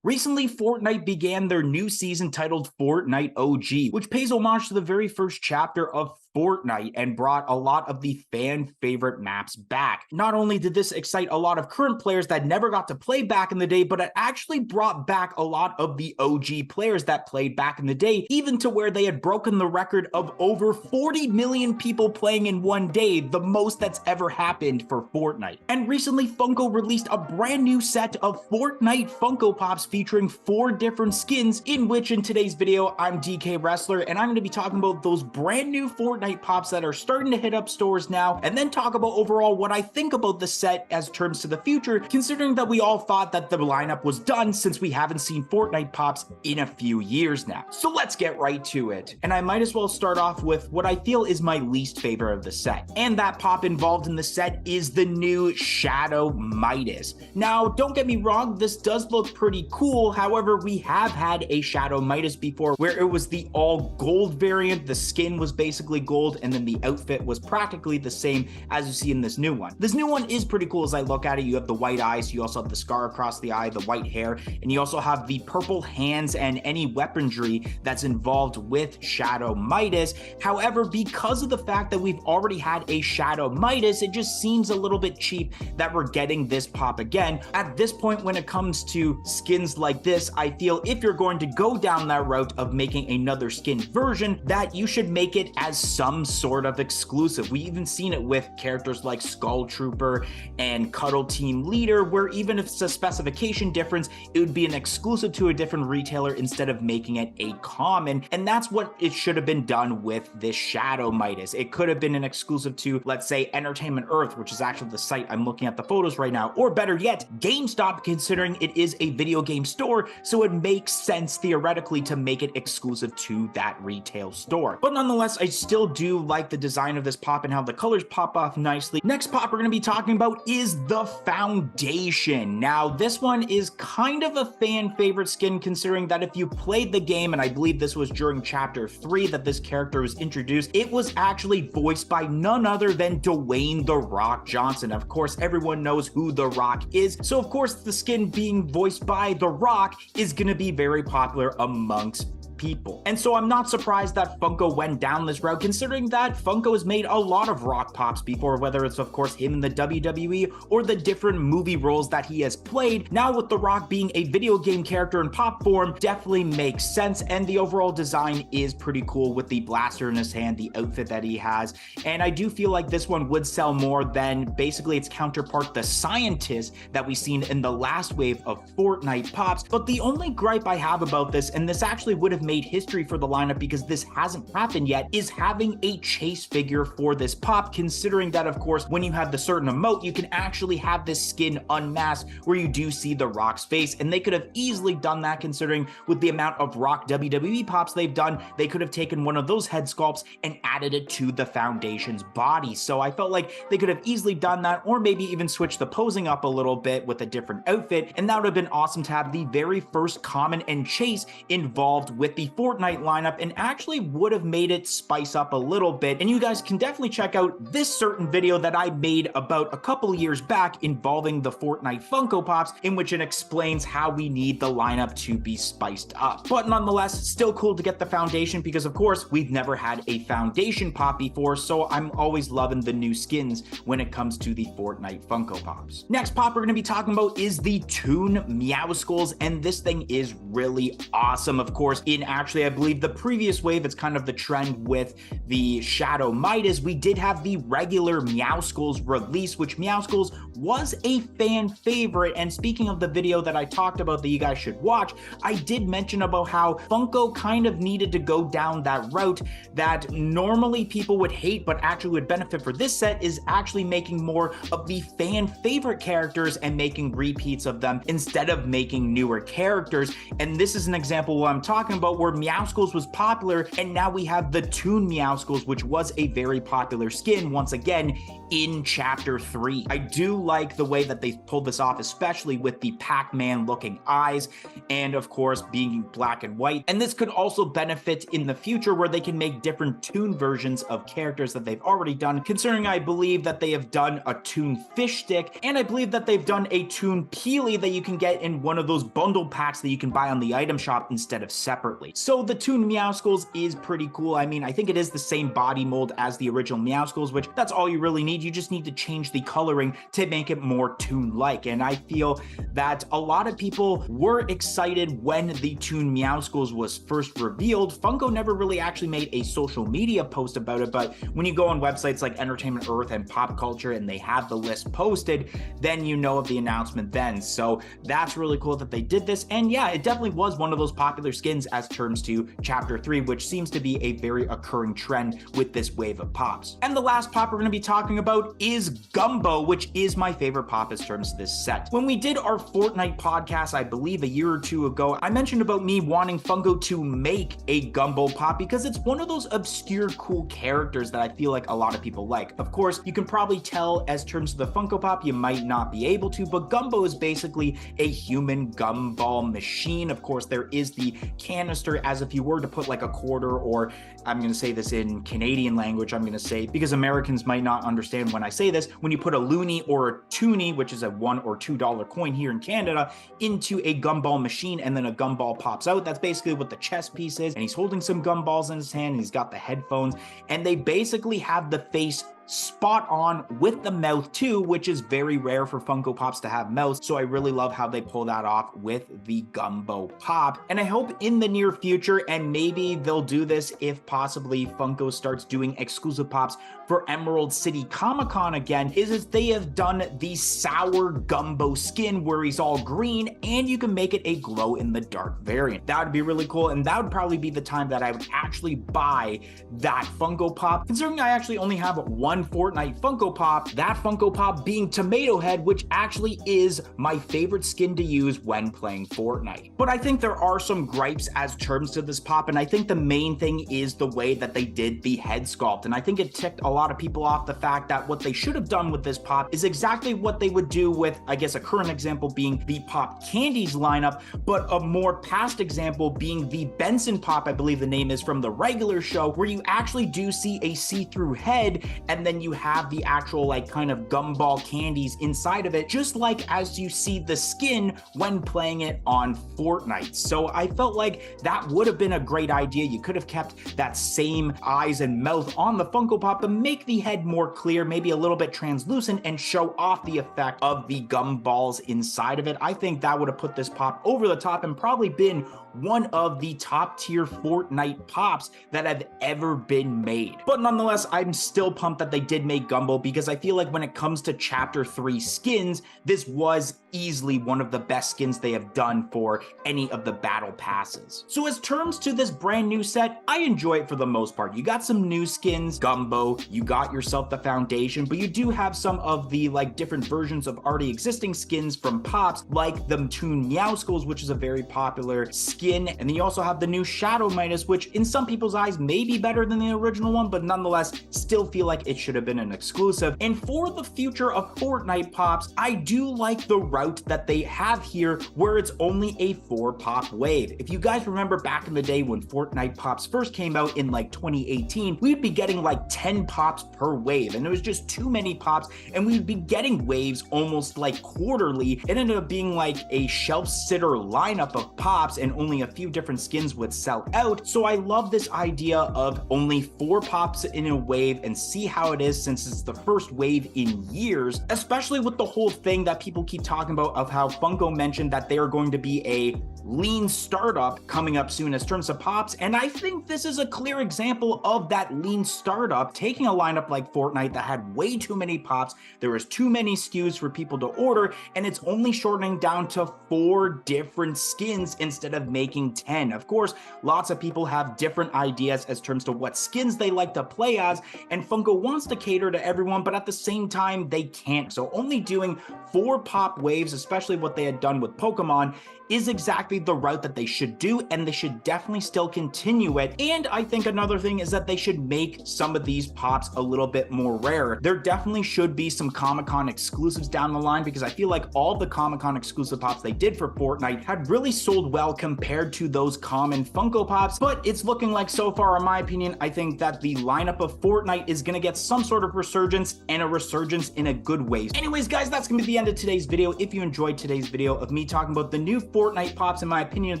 Recently, Fortnite began their new season titled Fortnite OG, which pays homage to the very first chapter of Fortnite and brought a lot of the fan favorite maps back. Not only did this excite a lot of current players that never got to play back in the day, but it actually brought back a lot of the OG players that played back in the day, even to where they had broken the record of over 40 million people playing in one day, the most that's ever happened for Fortnite. And recently, Funko released a brand new set of Fortnite Funko Pops featuring 4 different skins, in which in today's video, I'm DK Wrestler, and I'm going to be talking about those brand new Fortnite Pops that are starting to hit up stores now, and then talk about overall what I think about the set as terms to the future, considering that we all thought that the lineup was done since we haven't seen Fortnite Pops in a few years now. So let's get right to it. And I might as well start off with what I feel is my least favorite of the set. And that pop involved in the set is the new Shadow Midas. Now, don't get me wrong, this does look pretty cool. However, we have had a Shadow Midas before where it was the all gold variant. The skin was basically gold, and then the outfit was practically the same as you see in this new one. This new one is pretty cool as I look at it. You have the white eyes, you also have the scar across the eye, the white hair, and you also have the purple hands and any weaponry that's involved with Shadow Midas. However, because of the fact that we've already had a Shadow Midas, it just seems a little bit cheap that we're getting this pop again. At this point, when it comes to skins like this, I feel if you're going to go down that route of making another skin version, that you should make it as some sort of exclusive. We even seen it with characters like Skull Trooper and Cuddle Team Leader, where even if it's a specification difference, it would be an exclusive to a different retailer instead of making it a common. And that's what it should have been done with this Shadow Midas. It could have been an exclusive to, let's say, Entertainment Earth, which is actually the site I'm looking at the photos right now, or better yet, GameStop, considering it is a video game store, so it makes sense theoretically to make it exclusive to that retail store. But nonetheless, I still do like the design of this pop and how the colors pop off nicely. Next pop we're going to be talking about is the Foundation. Now, this one is kind of a fan favorite skin, considering that if you played the game, and I believe this was during chapter 3 that this character was introduced, it was actually voiced by none other than Dwayne "The Rock" Johnson. Of course, everyone knows who The Rock is, so of course the skin being voiced by The Rock is going to be very popular amongst people. And so I'm not surprised that Funko went down this route, considering that Funko has made a lot of Rock Pops before, whether it's of course him in the WWE or the different movie roles that he has played. Now with The Rock being a video game character in pop form, definitely makes sense, and the overall design is pretty cool with the blaster in his hand, the outfit that he has, and I do feel like this one would sell more than basically its counterpart, the Scientist, that we've seen in the last wave of Fortnite Pops. But the only gripe I have about this, and this actually would have made history for the lineup because this hasn't happened yet, is having a chase figure for this pop, considering that of course when you have the certain emote, you can actually have this skin unmasked where you do see The Rock's face, and they could have easily done that, considering with the amount of Rock WWE pops they've done, they could have taken one of those head sculpts and added it to the Foundation's body. So I felt like they could have easily done that, or maybe even switch the posing up a little bit with a different outfit, and that would have been awesome to have the very first common and chase involved with the Fortnite lineup, and actually would have made it spice up a little bit. And you guys can definitely check out this certain video that I made about a couple years back involving the Fortnite Funko Pops, in which it explains how we need the lineup to be spiced up. But nonetheless, still cool to get the Foundation because of course we've never had a Foundation pop before, so I'm always loving the new skins when it comes to the Fortnite Funko Pops. Next pop we're going to be talking about is the Toon Meowscles, and this thing is really awesome. Of course, in actually I believe the previous wave, it's kind of the trend with the Shadow Midas, we did have the regular Meowscles release, which Meowscles was a fan favorite. And speaking of the video that I talked about that you guys should watch, I did mention about how Funko kind of needed to go down that route that normally people would hate but actually would benefit for this set, is actually making more of the fan favorite characters and making repeats of them instead of making newer characters. And this is an example of what I'm talking about, about where Meowscles was popular, and now we have the Toon Meowscles, which was a very popular skin once again in Chapter 3. I do like the way that they pulled this off, especially with the Pac-Man looking eyes, and of course being black and white. And this could also benefit in the future where they can make different Toon versions of characters that they've already done, considering I believe that they have done a Toon Fish Stick, and I believe that they've done a Toon Peely that you can get in one of those bundle packs that you can buy on the item shop instead of separately. So the Toon Meowscles is pretty cool. I mean, I think it is the same body mold as the original Meowscles, which that's all you really need. You just need to change the coloring to make it more Toon-like. And I feel that a lot of people were excited when the Toon Meowscles was first revealed. Funko never really actually made a social media post about it, but when you go on websites like Entertainment Earth and Pop Culture and they have the list posted, then you know of the announcement then. So that's really cool that they did this. And yeah, it definitely was one of those popular skins as terms to Chapter 3, which seems to be a very occurring trend with this wave of pops. And the last pop we're going to be talking about is Gumbo, which is my favorite pop as terms to this set. When we did our Fortnite podcast, I believe a year or two ago, I mentioned about me wanting Funko to make a Gumbo pop because it's one of those obscure cool characters that I feel like a lot of people like. Of course, you can probably tell as terms of the Funko Pop, you might not be able to, but Gumbo is basically a human gumball machine. Of course, there is the canister, as if you were to put like a quarter, or I'm going to say this in Canadian language, I'm going to say, because Americans might not understand when I say this, when you put a loonie or a toonie, which is a $1 or $2 coin here in Canada, into a gumball machine and then a gumball pops out. That's basically what the chess piece is. And he's holding some gumballs in his hand and he's got the headphones, and they basically have the face spot on with the mouth too, which is very rare for Funko Pops to have mouths. So I really love how they pull that off with the Gumbo Pop. And I hope in the near future, and maybe they'll do this if possibly Funko starts doing exclusive pops for Emerald City Comic-Con again, is they have done the Sour Gumbo skin where he's all green and you can make it a glow-in-the-dark variant. That would be really cool, and that would probably be the time that I would actually buy that Funko Pop, considering I actually only have one Fortnite Funko Pop, that Funko Pop being Tomato Head, which actually is my favorite skin to use when playing Fortnite. But I think there are some gripes as terms to this pop, and I think the main thing is the way that they did the head sculpt, and I think it ticked a lot of people off the fact that what they should have done with this pop is exactly what they would do with, I guess, a current example being the Pop Candies lineup, but a more past example being the Benson Pop, I believe the name is, from the regular show, where you actually do see a see-through head, and then you have the actual like kind of gumball candies inside of it, just like as you see the skin when playing it on Fortnite. So I felt like that would have been a great idea. You could have kept that same eyes and mouth on the Funko Pop, but make the head more clear, maybe a little bit translucent, and show off the effect of the gumballs inside of it. I think that would have put this pop over the top and probably been one of the top tier Fortnite pops that have ever been made. But nonetheless, I'm still pumped that they did make Gumbo, because I feel like when it comes to Chapter 3 skins, this was easily one of the best skins they have done for any of the battle passes. So as terms to this brand new set, I enjoy it for the most part. You got some new skins, Gumbo, you got yourself the Foundation, but you do have some of the like different versions of already existing skins from pops, like the Toon Meowscles, which is a very popular skin, and then you also have the new Shadow Midas, which in some people's eyes may be better than the original one, but nonetheless still feel like it should have been an exclusive. And for the future of Fortnite pops, I do like the route that they have here, where it's only a 4-pop wave. If you guys remember back in the day when Fortnite pops first came out in like 2018, we'd be getting like 10 pops per wave, and it was just too many pops, and we'd be getting waves almost like quarterly. It ended up being like a shelf sitter lineup of pops, and only a few different skins would sell out. So I love this idea of only 4 pops in a wave and see how it is, since it's the first wave in years, especially with the whole thing that people keep talking about of how Funko mentioned that they are going to be a lean startup coming up soon as terms of pops. And I think this is a clear example of that lean startup, taking a lineup like Fortnite that had way too many pops, there was too many SKUs for people to order, and it's only shortening down to 4 different skins instead of making 10. Of course, lots of people have different ideas as terms to what skins they like to play as, and Funko wants to cater to everyone, but at the same time they can't. So only doing 4 pop waves, especially what they had done with Pokemon, is exactly exactly the route that they should do, and they should definitely still continue it. And I think another thing is that they should make some of these pops a little bit more rare. There definitely should be some Comic-Con exclusives down the line, because I feel like all the Comic-Con exclusive pops they did for Fortnite had really sold well compared to those common Funko Pops. But it's looking like, so far in my opinion, I think that the lineup of Fortnite is going to get some sort of resurgence, and a resurgence in a good way. Anyways, guys, that's going to be the end of today's video. If you enjoyed today's video of me talking about the new Fortnite pops and my opinion of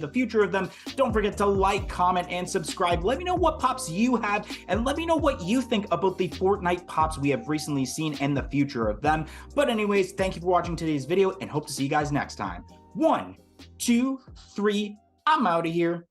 the future of them, don't forget to like, comment, and subscribe. Let me know what pops you have, and let me know what you think about the Fortnite pops we have recently seen and the future of them. But anyways, thank you for watching today's video, and hope to see you guys next time. 1, 2, 3, I'm out of here.